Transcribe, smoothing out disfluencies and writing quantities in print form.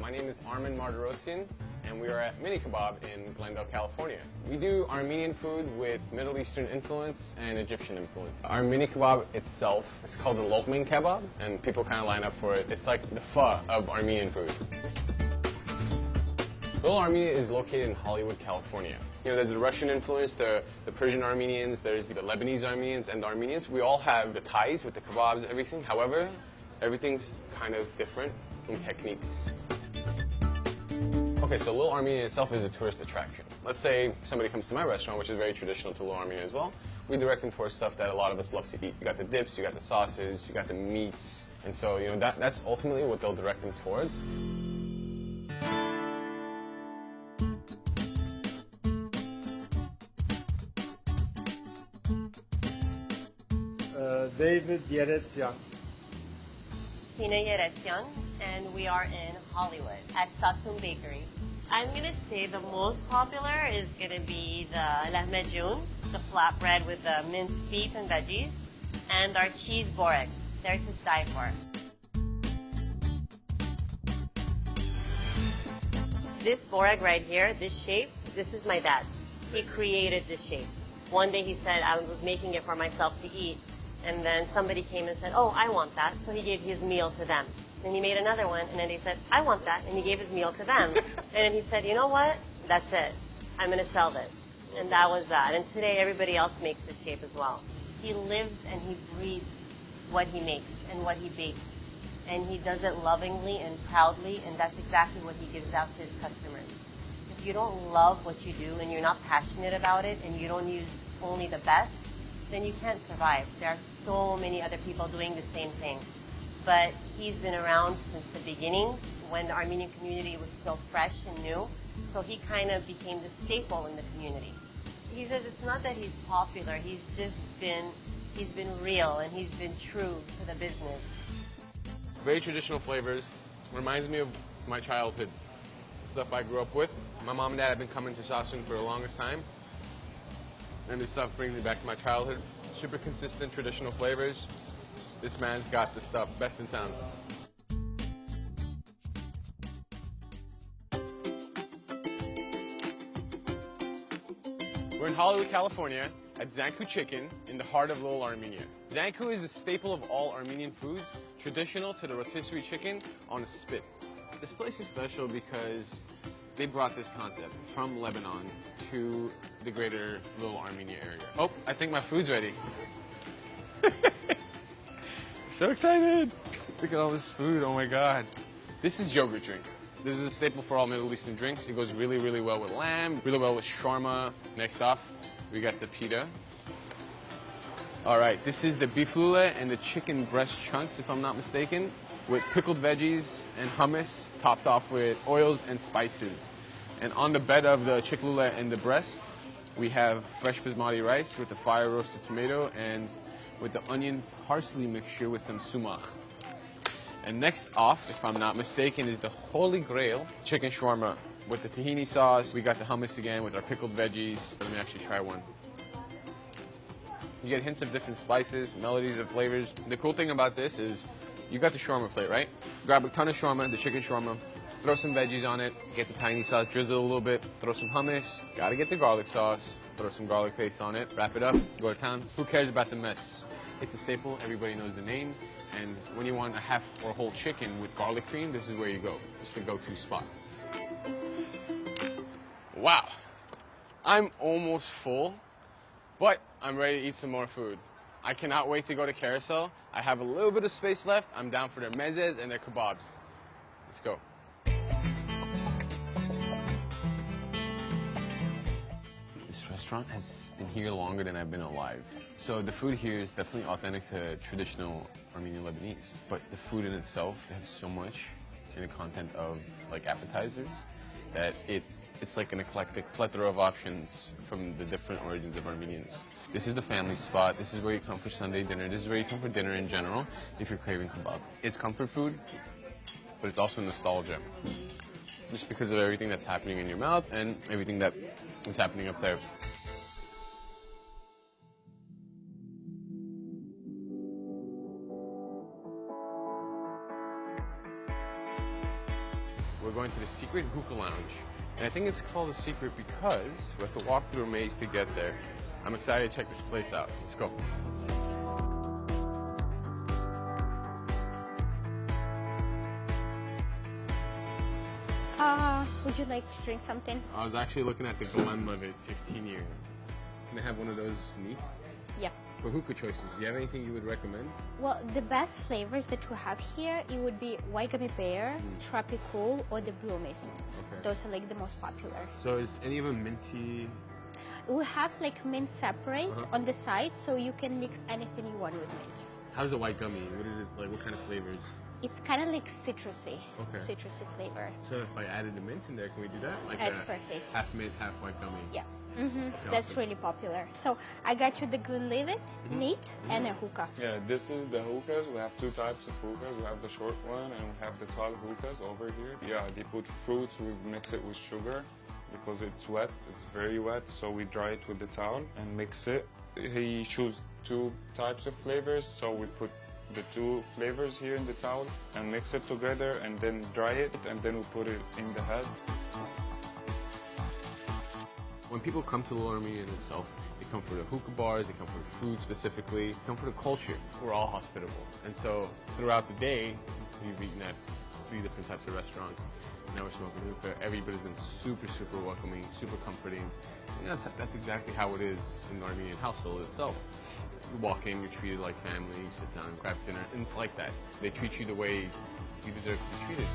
My name is Armin Marderosian, and we are at Mini Kebab in Glendale, California. We do Armenian food with Middle Eastern influence and Egyptian influence. Our Mini Kebab itself is called the Lokman Kebab, and people kind of line up for it. It's like the pho of Armenian food. Little Armenia is located in Hollywood, California. You know, there's the Russian influence, the Persian Armenians, there's the Lebanese Armenians, and the Armenians. We all have the ties with the kebabs, everything. However, everything's kind of different in techniques. Okay, so Little Armenia itself is a tourist attraction. Let's say somebody comes to my restaurant, which is very traditional to Little Armenia as well. We direct them towards stuff that a lot of us love to eat. You got the dips, you got the sauces, you got the meats, and so you know that's ultimately what they'll direct them towards. David Yeretsian. Tina Yeretsian, and we are in Hollywood at Satsum Bakery. I'm gonna say the most popular is gonna be the lahmacun, the flatbread with the minced beef and veggies, and our cheese borek. They're to die for. This borek right here, this shape, this is my dad's. He created this shape. One day he said I was making it for myself to eat, and then somebody came and said, oh, I want that. So he gave his meal to them. Then he made another one, and then they said, I want that. And he gave his meal to them. And then he said, you know what? That's it. I'm going to sell this. And that was that. And today, everybody else makes this shape as well. He lives and he breathes what he makes and what he bakes. And he does it lovingly and proudly, and that's exactly what he gives out to his customers. If you don't love what you do and you're not passionate about it and you don't use only the best, then you can't survive. There are so many other people doing the same thing. But he's been around since the beginning when the Armenian community was still fresh and new. So he kind of became the staple in the community. He says it's not that he's popular, he's been real and he's been true to the business. Very traditional flavors. Reminds me of my childhood. Stuff I grew up with. My mom and dad have been coming to Satsum for the longest time. And this stuff brings me back to my childhood. Super consistent, traditional flavors. This man's got the stuff, best in town. We're in Hollywood, California, at Zanku Chicken in the heart of Little Armenia. Zanku is the staple of all Armenian foods, traditional to the rotisserie chicken on a spit. This place is special because they brought this concept from Lebanon to the greater Little Armenia area. Oh, I think my food's ready. So excited. Look at all this food, oh my God. This is yogurt drink. This is a staple for all Middle Eastern drinks. It goes really, really well with lamb, really well with shawarma. Next off, we got the pita. All right, this is the beef lula and the chicken breast chunks, if I'm not mistaken, with pickled veggies and hummus, topped off with oils and spices. And on the bed of the chicken lula and the breast, we have fresh basmati rice with the fire roasted tomato and with the onion parsley mixture with some sumac. And next off, if I'm not mistaken, is the holy grail chicken shawarma with the tahini sauce. We got the hummus again with our pickled veggies. Let me actually try one. You get hints of different spices, melodies of flavors. The cool thing about this is you got the shawarma plate, right? Grab a ton of shawarma, the chicken shawarma, throw some veggies on it, get the tahini sauce, drizzle a little bit, throw some hummus, gotta get the garlic sauce, throw some garlic paste on it, wrap it up, go to town. Who cares about the mess? It's a staple, everybody knows the name, and when you want a half or whole chicken with garlic cream, this is where you go. It's the go-to spot. Wow, I'm almost full, but I'm ready to eat some more food. I cannot wait to go to Carousel. I have a little bit of space left. I'm down for their mezes and their kebabs. Let's go. This restaurant has been here longer than I've been alive. So the food here is definitely authentic to traditional Armenian Lebanese. But the food in itself, they have so much in the content of like appetizers that it's like an eclectic plethora of options from the different origins of Armenians. This is the family spot. This is where you come for Sunday dinner. This is where you come for dinner in general if you're craving kebab. It's comfort food, but it's also nostalgia. Just because of everything that's happening in your mouth and everything that is happening up there. We're going to the secret hookah lounge. And I think it's called a secret because we have to walk through a maze to get there. I'm excited to check this place out. Let's go. Would you like to drink something? I was actually looking at the Glenlivet 15 year. Can I have one of those neat? Yeah. For hookah choices, do you have anything you would recommend? Well, the best flavors that we have here, it would be white gummy bear, tropical, or the blue mist. Okay. Those are like the most popular. So is any of them minty? We have like mint separate on the side, so you can mix anything you want with mint. How's the white gummy? What is it like? What kind of flavors? It's kind of like citrusy, Okay. citrusy flavor. So if I added the mint in there, can we do that? Like That's a perfect. half mint, half white gummy. Yeah. Okay, That's awesome. really popular. So I got you the Glenlivet, neat, and a hookah. Yeah, this is the hookahs. We have two types of hookahs. We have the short one and we have the tall hookahs over here. Yeah, they put fruits, we mix it with sugar because it's wet, it's very wet, so we dry it with the towel and mix it. He chose two types of flavors, so we put the two flavors here in the towel and mix it together and then dry it and then we put it in the head. When people come to Little Armenia in itself, they come for the hookah bars, they come for the food specifically, they come for the culture. We're all hospitable. And so throughout the day, we've eaten at 3 different types of restaurants. Now we're smoking hookah. Everybody's been super, super welcoming, super comforting. And that's exactly how it is in the Armenian household itself. You walk in, you're treated like family, you sit down and grab dinner, and it's like that. They treat you the way you deserve to be treated.